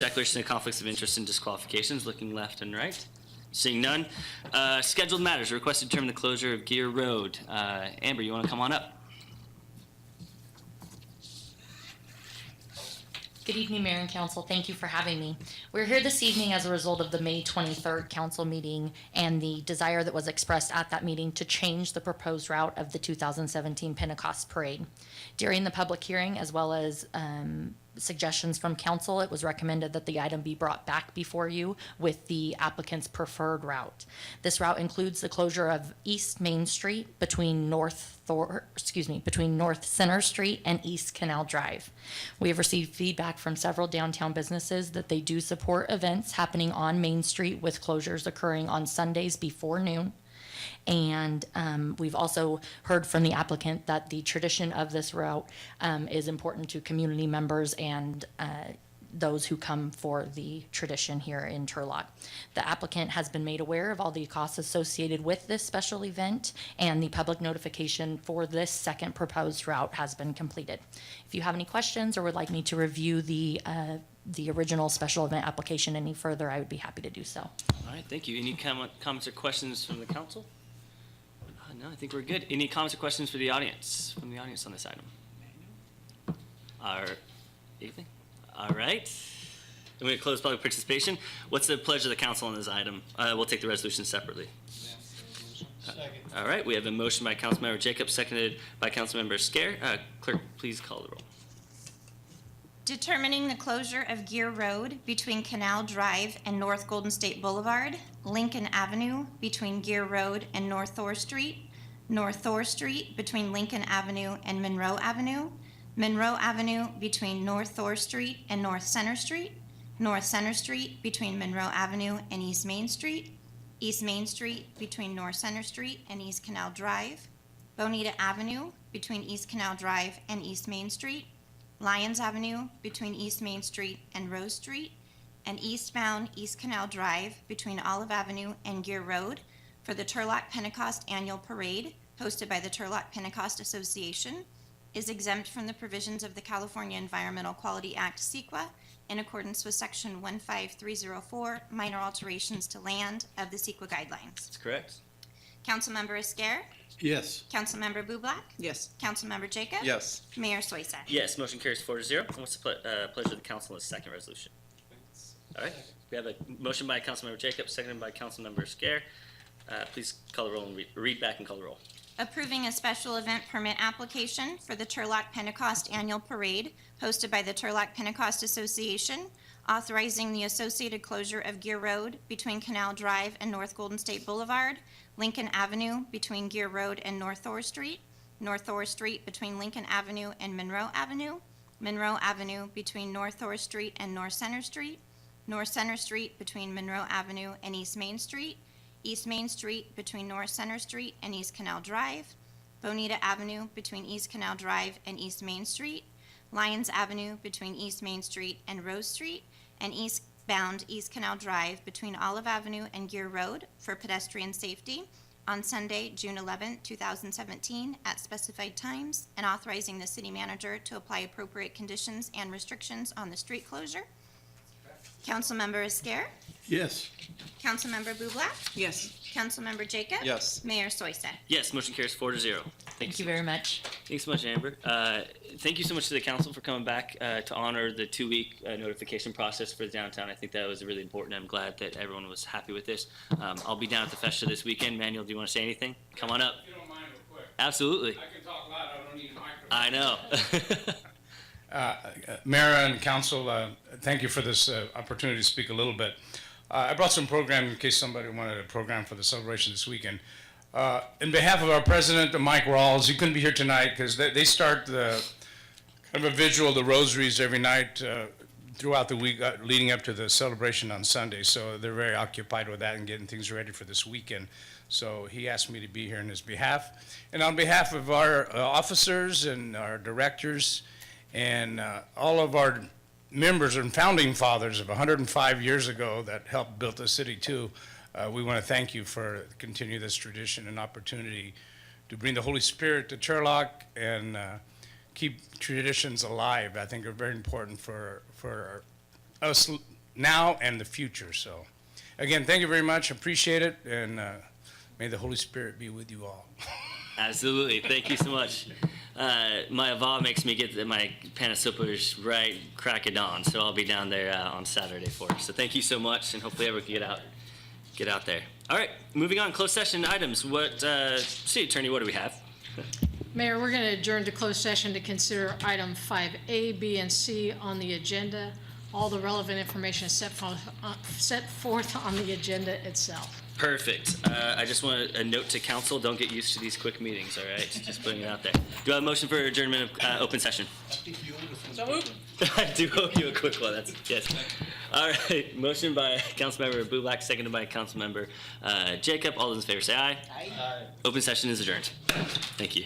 declaration of conflicts of interest and disqualifications, looking left and right. Seeing none. Scheduled matters, request to determine the closure of Gear Road. Amber, you want to come on up? Good evening, Mayor and Council. Thank you for having me. We're here this evening as a result of the May 23rd council meeting and the desire that was expressed at that meeting to change the proposed route of the 2017 Pentecost Parade. During the public hearing, as well as suggestions from council, it was recommended that the item be brought back before you with the applicant's preferred route. This route includes the closure of East Main Street between North Center Street and East Canal Drive. We have received feedback from several downtown businesses that they do support events happening on Main Street with closures occurring on Sundays before noon. And we've also heard from the applicant that the tradition of this route is important to community members and those who come for the tradition here in Turlock. The applicant has been made aware of all the costs associated with this special event, and the public notification for this second proposed route has been completed. If you have any questions or would like me to review the original special event application any further, I would be happy to do so. All right, thank you. Any comments or questions from the council? No, I think we're good. Any comments or questions from the audience on this item? Anything? All right. I'm going to close public participation. What's the pleasure of the council on this item? We'll take the resolution separately. Second. All right. We have a motion by Councilmember Jacobs, seconded by Councilmember Scare. Clerk, please call the roll. Determining the closure of Gear Road between Canal Drive and North Golden State Boulevard, Lincoln Avenue between Gear Road and North Thor Street, North Thor Street between Lincoln Avenue and Monroe Avenue, Monroe Avenue between North Thor Street and North Center Street, North Center Street between Monroe Avenue and East Main Street, East Main Street between North Center Street and East Canal Drive, Bonita Avenue between East Canal Drive and East Main Street, Lyons Avenue between East Main Street and Rose Street, and eastbound East Canal Drive between Olive Avenue and Gear Road for the Turlock Pentecost Annual Parade hosted by the Turlock Pentecost Association, is exempt from the provisions of the California Environmental Quality Act, CEQA, in accordance with Section 15304, minor alterations to land of the CEQA guidelines. That's correct. Councilmember Esquer, Yes. Councilmember Bublak, Yes. Councilmember Jacob, Yes. Mayor Soisa. Yes, motion carries 4-0. And what's the pleasure of the council on the second resolution? All right. We have a motion by Councilmember Jacobs, seconded by Councilmember Scare. Please call the roll and read back and call the roll. Approving a special event permit application for the Turlock Pentecost Annual Parade hosted by the Turlock Pentecost Association, authorizing the associated closure of Gear Road between Canal Drive and North Golden State Boulevard, Lincoln Avenue between Gear Road and North Thor Street, North Thor Street between Lincoln Avenue and Monroe Avenue, Monroe Avenue between North Thor Street and North Center Street, North Center Street between Monroe Avenue and East Main Street, East Main Street between North Center Street and East Canal Drive, Bonita Avenue between East Canal Drive and East Main Street, Lyons Avenue between East Main Street and Rose Street, and eastbound East Canal Drive between Olive Avenue and Gear Road for pedestrian safety on Sunday, June 11, 2017 at specified times, and authorizing the city manager to apply appropriate conditions and restrictions on the street closure. Councilmember Esquer, Yes. Councilmember Bublak, Yes. Councilmember Jacob. Yes. Mayor Soisa. Yes, motion carries 4-0. Thank you very much. Thanks so much, Amber. Thank you so much to the council for coming back to honor the 2-week notification process for the downtown. I think that was really important. I'm glad that everyone was happy with this. I'll be down at the Festa this weekend. Manuel, do you want to say anything? Come on up. If you don't mind real quick. Absolutely. I can talk loud, I don't need a microphone. I know. Mayor and council, thank you for this opportunity to speak a little bit. I brought some program in case somebody wanted a program for the celebration this weekend. In behalf of our president, Mike Rawls, he couldn't be here tonight because they start the kind of a vigil, the rosaries every night throughout the week leading up to the celebration on Sunday. So they're very occupied with that and getting things ready for this weekend. So he asked me to be here on his behalf. And on behalf of our officers and our directors and all of our members and founding fathers of 105 years ago that helped build the city too, we want to thank you for continue this tradition and opportunity to bring the Holy Spirit to Turlock and keep traditions alive. I think are very important for us now and the future. So, again, thank you very much. Appreciate it, and may the Holy Spirit be with you all. Absolutely. Thank you so much. My ava makes me get my panasupers right crack of dawn, so I'll be down there on Saturday for it. So thank you so much, and hopefully everyone can get out there. All right, moving on. Closed session items. What, City Attorney, what do we have? Mayor, we're going to adjourn to closed session to consider item 5A, B, and C on the agenda. All the relevant information is set forth on the agenda itself. Perfect. I just want a note to council, don't get used to these quick meetings, all right? Just putting it out there. Do I have a motion for adjournment of open session? So moved. I do owe you a quick one, that's, yes. All right, motion by Councilmember Bubak, seconded by Councilmember Jacob. All those in favor say aye. Aye. Open session is adjourned. Thank you.